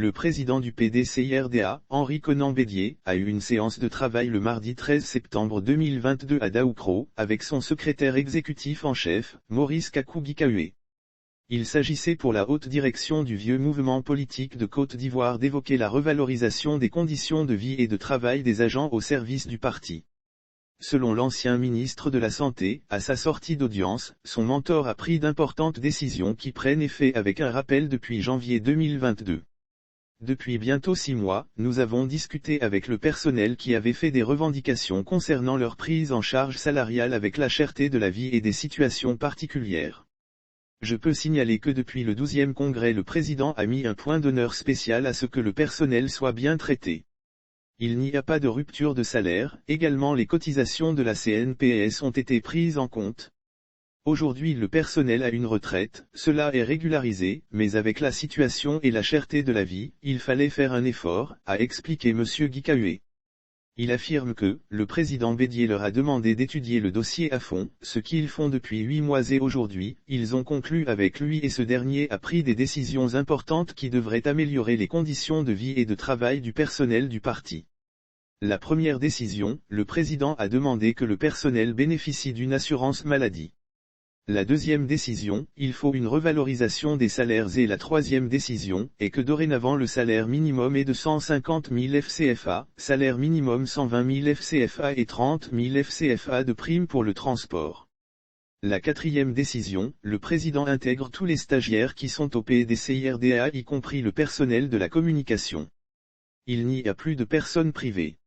Le président du PDCIRDA, Henri Konan Bédier, a eu une séance de travail le mardi 13 septembre 2022 à Daoukro, avec son secrétaire exécutif en chef, Maurice Kakou-Gikawe. Il s'agissait pour la haute direction du vieux mouvement politique de Côte d'Ivoire d'évoquer la revalorisation des conditions de vie et de travail des agents au service du parti. Selon l'ancien ministre de la Santé, à sa sortie d'audience, son mentor a pris d'importantes décisions qui prennent effet avec un rappel depuis janvier 2022. Depuis bientôt 6 mois, nous avons discuté avec le personnel qui avait fait des revendications concernant leur prise en charge salariale avec la cherté de la vie et des situations particulières. Je peux signaler que depuis le 12e congrès le président a mis un point d'honneur spécial à ce que le personnel soit bien traité. Il n'y a pas de rupture de salaire, également les cotisations de la CNPS ont été prises en compte. Aujourd'hui le personnel a une retraite, cela est régularisé, mais avec la situation et la cherté de la vie, il fallait faire un effort, a expliqué M. Gikawe. Il affirme que, le président Bédier leur a demandé d'étudier le dossier à fond, ce qu'ils font depuis 8 mois et aujourd'hui, ils ont conclu avec lui et ce dernier a pris des décisions importantes qui devraient améliorer les conditions de vie et de travail du personnel du parti. La première décision, le président a demandé que le personnel bénéficie d'une assurance maladie. La deuxième décision, il faut une revalorisation des salaires et la troisième décision, est que dorénavant le salaire minimum est de 150 000 FCFA, salaire minimum 120 000 FCFA et 30 000 FCFA de prime pour le transport. La quatrième décision, le président intègre tous les stagiaires qui sont au PDCIRDA y compris le personnel de la communication. Il n'y a plus de personnes privées.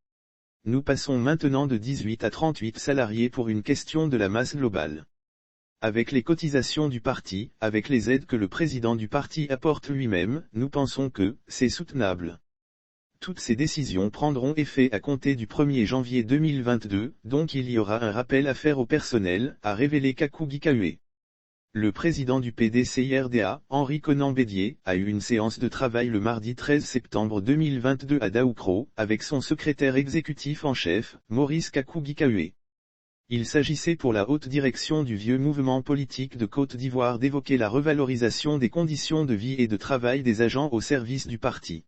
Nous passons maintenant de 18 à 38 salariés pour une question de la masse globale. Avec les cotisations du parti, avec les aides que le président du parti apporte lui-même, nous pensons que c'est soutenable. Toutes ces décisions prendront effet à compter du 1er janvier 2022, donc il y aura un rappel à faire au personnel, a révélé Kakou-Gikawe. Le président du PDCIRDA, Henri Konan Bédier, a eu une séance de travail le mardi 13 septembre 2022 à Daoukro, avec son secrétaire exécutif en chef, Maurice Kakou-Gikawe. Il s'agissait pour la haute direction du vieux mouvement politique de Côte d'Ivoire d'évoquer la revalorisation des conditions de vie et de travail des agents au service du parti.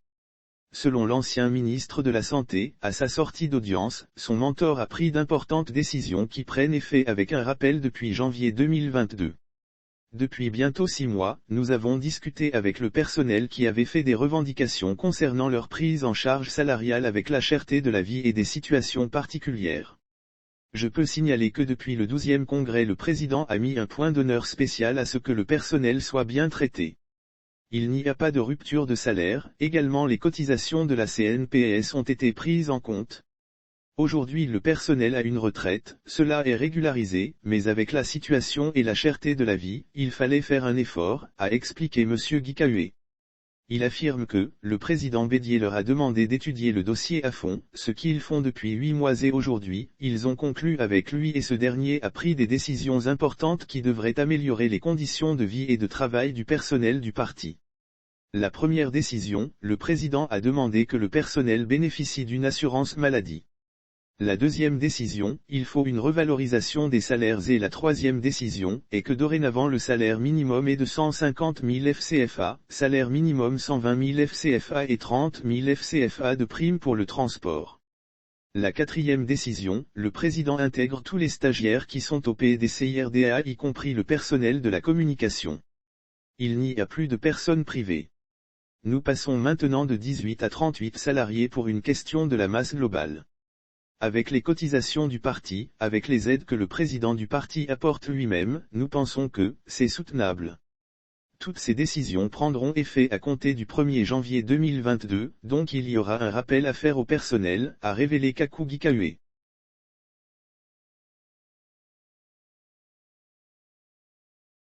Selon l'ancien ministre de la Santé, à sa sortie d'audience, son mentor a pris d'importantes décisions qui prennent effet avec un rappel depuis janvier 2022. Depuis bientôt 6 mois, nous avons discuté avec le personnel qui avait fait des revendications concernant leur prise en charge salariale avec la cherté de la vie et des situations particulières. Je peux signaler que depuis le 12e congrès le président a mis un point d'honneur spécial à ce que le personnel soit bien traité. Il n'y a pas de rupture de salaire, également les cotisations de la CNPS ont été prises en compte. Aujourd'hui le personnel a une retraite, cela est régularisé, mais avec la situation et la cherté de la vie, il fallait faire un effort, a expliqué M. Gikawe. Il affirme que, le président Bédier leur a demandé d'étudier le dossier à fond, ce qu'ils font depuis 8 mois et aujourd'hui, ils ont conclu avec lui et ce dernier a pris des décisions importantes qui devraient améliorer les conditions de vie et de travail du personnel du parti. La première décision, le président a demandé que le personnel bénéficie d'une assurance maladie. La deuxième décision, il faut une revalorisation des salaires et la troisième décision, est que dorénavant le salaire minimum est de 150 000 FCFA, salaire minimum 120 000 FCFA et 30 000 FCFA de prime pour le transport. La quatrième décision, le président intègre tous les stagiaires qui sont au PDCIRDA y compris le personnel de la communication. Il n'y a plus de personnes privées. Nous passons maintenant de 18 à 38 salariés pour une question de la masse globale. Avec les cotisations du parti, avec les aides que le président du parti apporte lui-même, nous pensons que c'est soutenable. Toutes ces décisions prendront effet à compter du 1er janvier 2022, donc il y aura un rappel à faire au personnel, a révélé Kakou-Gikawe.